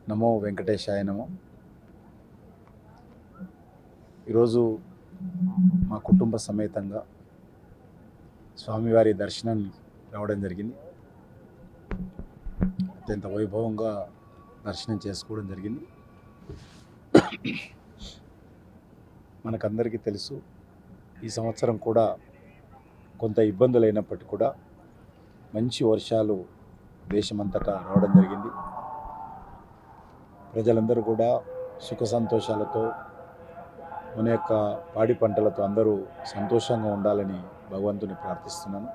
నమో వెంకటేశాయ నమో. ఈరోజు మా కుటుంబ సమేతంగా స్వామివారి దర్శనం రావడం జరిగింది. అత్యంత వైభవంగా దర్శనం చేసుకోవడం జరిగింది. మనకందరికీ తెలుసు, ఈ సంవత్సరం కూడా కొంత ఇబ్బందులు అయినప్పటికీ కూడా మంచి వర్షాలు దేశమంతటా రావడం జరిగింది. ప్రజలందరూ కూడా సుఖ సంతోషాలతో మన యొక్క పాడి పంటలతో అందరూ సంతోషంగా ఉండాలని భగవంతుని ప్రార్థిస్తున్నాను.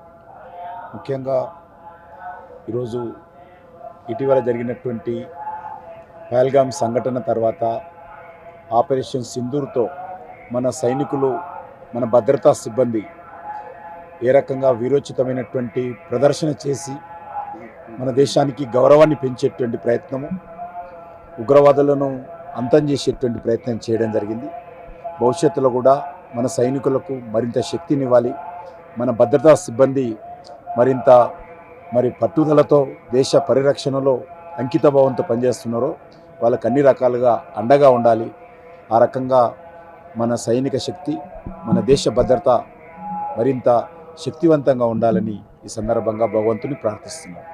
ముఖ్యంగా ఈరోజు ఇటీవల జరిగినటువంటి పహల్గామ్ సంఘటన తర్వాత ఆపరేషన్ సింధూర్తో మన సైనికులు, మన భద్రతా సిబ్బంది ఏ రకంగా వీరోచితమైనటువంటి ప్రదర్శన చేసి మన దేశానికి గౌరవాన్ని పెంచేటువంటి ప్రయత్నము, ఉగ్రవాదులను అంతం చేసేటువంటి ప్రయత్నం చేయడం జరిగింది. భవిష్యత్తులో కూడా మన సైనికులకు మరింత శక్తినివ్వాలి, మన భద్రతా సిబ్బంది మరింత పట్టుదలతో దేశ పరిరక్షణలో అంకితభావంతో పనిచేస్తున్నారో వాళ్ళకు అన్ని రకాలుగా అండగా ఉండాలి. ఆ రకంగా మన సైనిక శక్తి, మన దేశ భద్రత మరింత శక్తివంతంగా ఉండాలని ఈ సందర్భంగా భగవంతుని ప్రార్థిస్తున్నాను.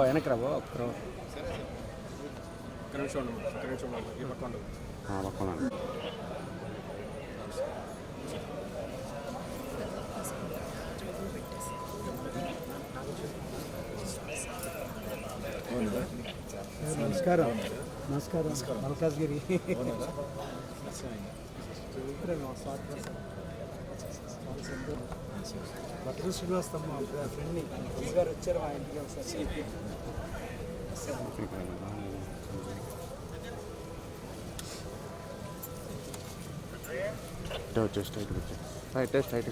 వెనక్కి రాబో పక్కన నమస్కారం. మల్కాజ్గిరి భద్ర శ్రీనివాస్ తమ్మ ఫ్రెండ్ని గారు వచ్చారు మా ఇంటికి ఒకసారి. స్ట్రైట్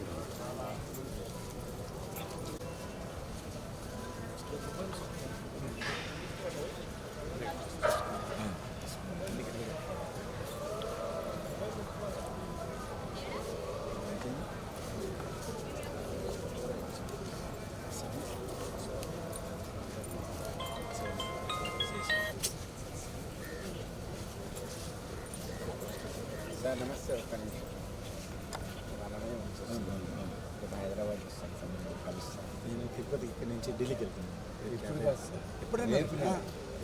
నమస్తే. హైదరాబాద్ వస్తాను, కలుస్తాను. నేను తిరుపతి ఇక్కడి నుంచి ఢిల్లీకి వెళ్తున్నాను.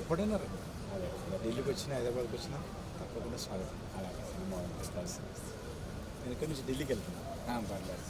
ఎప్పుడైనా ఢిల్లీకి వచ్చినా, హైదరాబాద్కి వచ్చినా తప్పకుండా స్వాగతం. అలాగే నేను ఇక్కడి నుంచి ఢిల్లీకి వెళ్తున్నాను. పర్లేదు.